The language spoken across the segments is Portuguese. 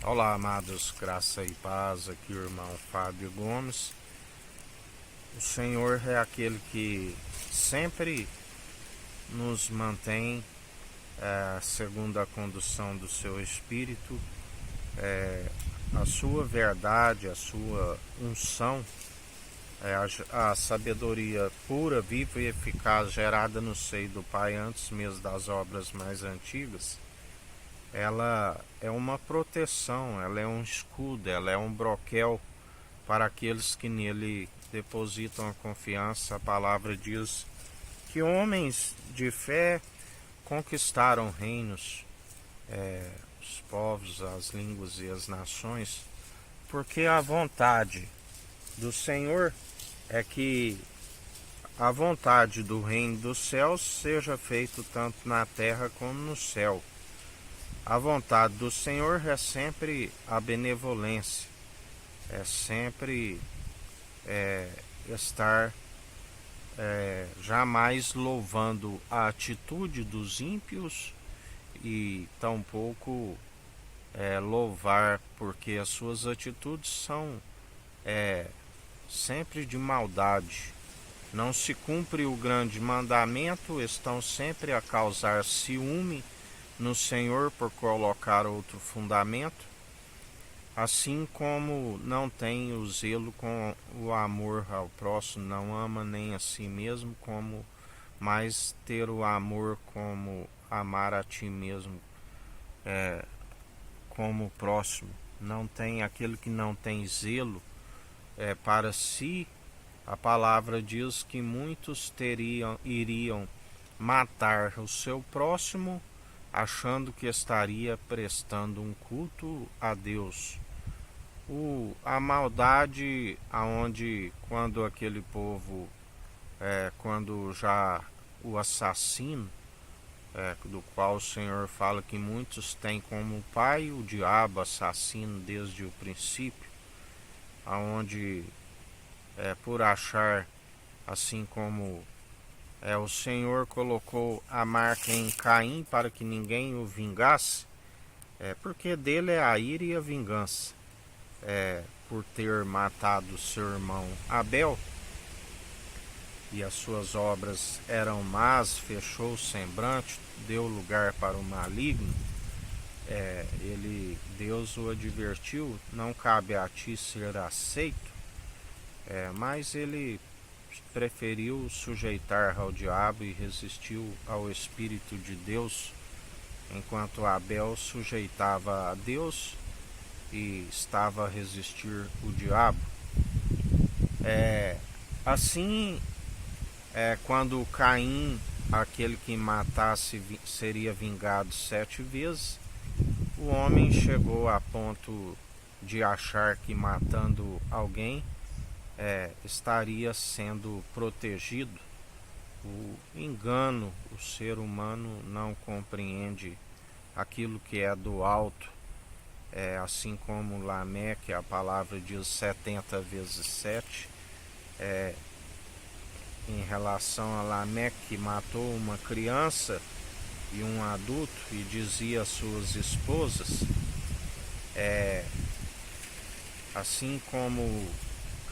Olá, amados, graça e paz, aqui o irmão Fábio Gomes. O Senhor é aquele que sempre nos mantém segundo a condução do seu Espírito, a sua verdade, a sua unção, a sabedoria pura, viva e eficaz gerada no seio do Pai antes mesmo das obras mais antigas. Ela é uma proteção, ela é um escudo, ela é um broquel para aqueles que nele depositam a confiança. A palavra diz que homens de fé conquistaram reinos, os povos, as línguas e as nações, porque a vontade do Senhor é que a vontade do reino dos céus seja feita tanto na terra como no céu. A vontade do Senhor é sempre a benevolência, é sempre estar jamais louvando a atitude dos ímpios e tampouco louvar porque as suas atitudes são sempre de maldade. Não se cumpre o grande mandamento, estão sempre a causar ciúme no Senhor por colocar outro fundamento, assim como não tem o zelo com o amor ao próximo, não ama nem a si mesmo, como mais ter o amor como amar a ti mesmo, como o próximo. Não tem aquele que não tem zelo para si. A palavra diz que muitos iriam matar o seu próximo, achando que estaria prestando um culto a Deus. A maldade, aonde quando aquele povo, quando já o assassino, do qual o Senhor fala que muitos têm como pai o diabo, assassino desde o princípio, aonde por achar, assim como o Senhor colocou a marca em Caim para que ninguém o vingasse, porque dele é a ira e a vingança, por ter matado seu irmão Abel, e as suas obras eram más, fechou o semblante, deu lugar para o maligno. Deus o advertiu, não cabe a ti ser aceito, mas ele preferiu sujeitar ao diabo e resistiu ao Espírito de Deus, enquanto Abel sujeitava a Deus e estava a resistir o diabo. Assim, quando Caim, aquele que matasse, seria vingado 7 vezes, o homem chegou a ponto de achar que matando alguém estaria sendo protegido. O engano, o ser humano não compreende aquilo que é do alto, assim como Lameque, a palavra diz 70 vezes 7, em relação a Lameque, que matou uma criança e um adulto e dizia às suas esposas, assim como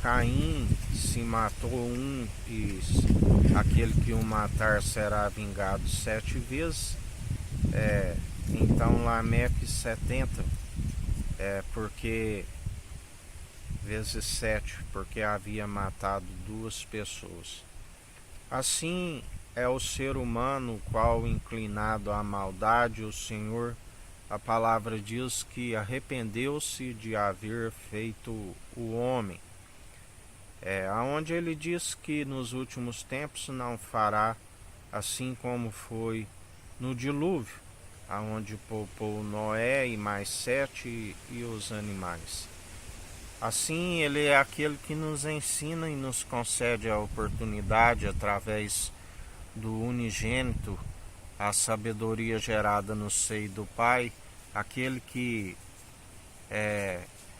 Caim se matou um e aquele que o matar será vingado 7 vezes, então Lameque 70, porque vezes 7, porque havia matado 2 pessoas. Assim é o ser humano, qual inclinado à maldade, o Senhor, a palavra diz que arrependeu-se de haver feito o homem, aonde ele diz que nos últimos tempos não fará assim como foi no dilúvio, aonde poupou Noé e mais 7 e os animais. Assim, ele é aquele que nos ensina e nos concede a oportunidade, através do unigênito, a sabedoria gerada no seio do Pai, aquele que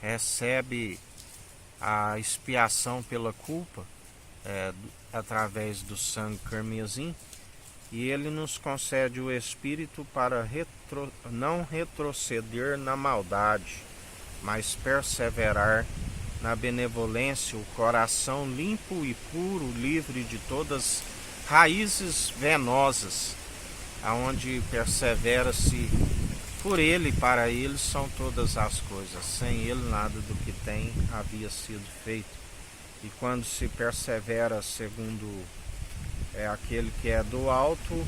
recebe a expiação pela culpa através do sangue carmesim, e ele nos concede o Espírito para não retroceder na maldade, mas perseverar na benevolência, o coração limpo e puro, livre de todas raízes venosas, aonde persevera-se por ele e para ele são todas as coisas. Sem ele nada do que tem havia sido feito. E quando se persevera segundo aquele que é do alto,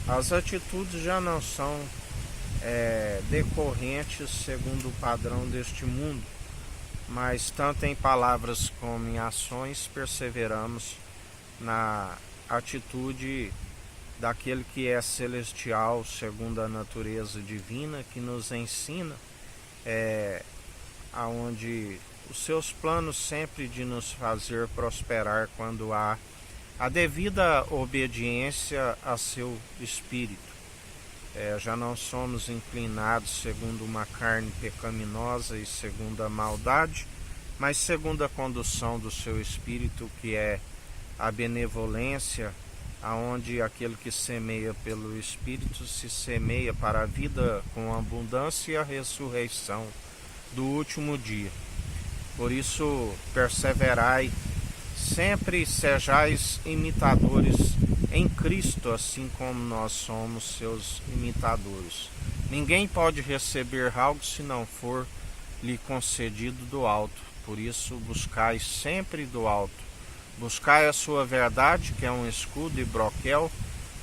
as atitudes já não são decorrentes segundo o padrão deste mundo, mas tanto em palavras como em ações perseveramos na atitude daquele que é celestial segundo a natureza divina, que nos ensina aonde os seus planos sempre de nos fazer prosperar quando há a devida obediência a seu espírito. Já não somos inclinados segundo uma carne pecaminosa e segundo a maldade, mas segundo a condução do seu espírito, que é a benevolência, aonde aquele que semeia pelo espírito se semeia para a vida com abundância e a ressurreição do último dia. Por isso, perseverai, sempre sejais imitadores em Cristo, assim como nós somos seus imitadores. Ninguém pode receber algo se não for lhe concedido do alto. Por isso, buscai sempre do alto. Buscai a sua verdade, que é um escudo e broquel.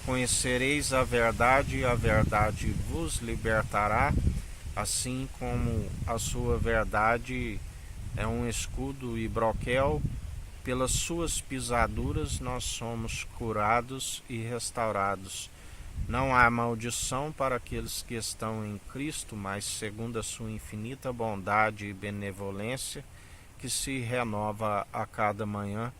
Conhecereis a verdade, e a verdade vos libertará, assim como a sua verdade é um escudo e broquel. Pelas suas pisaduras nós somos curados e restaurados. Não há maldição para aqueles que estão em Cristo, mas segundo a sua infinita bondade e benevolência, que se renova a cada manhã,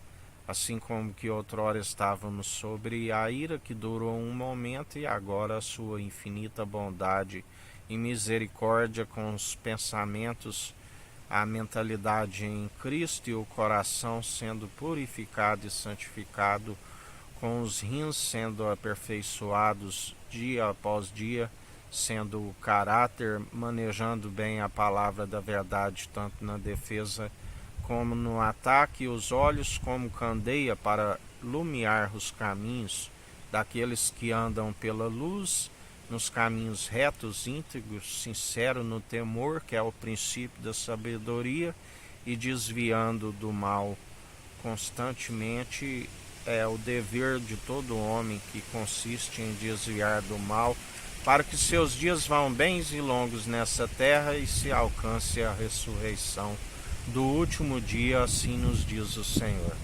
assim como que outrora estávamos sobre a ira que durou um momento, e agora a sua infinita bondade e misericórdia com os pensamentos, a mentalidade em Cristo e o coração sendo purificado e santificado, com os rins sendo aperfeiçoados dia após dia, sendo o caráter, manejando bem a palavra da verdade, tanto na defesa como no ataque, os olhos como candeia para iluminar os caminhos daqueles que andam pela luz, nos caminhos retos, íntegros, sincero no temor, que é o princípio da sabedoria, e desviando do mal constantemente. É o dever de todo homem, que consiste em desviar do mal, para que seus dias vão bens e longos nessa terra e se alcance a ressurreição do último dia, assim nos diz o Senhor.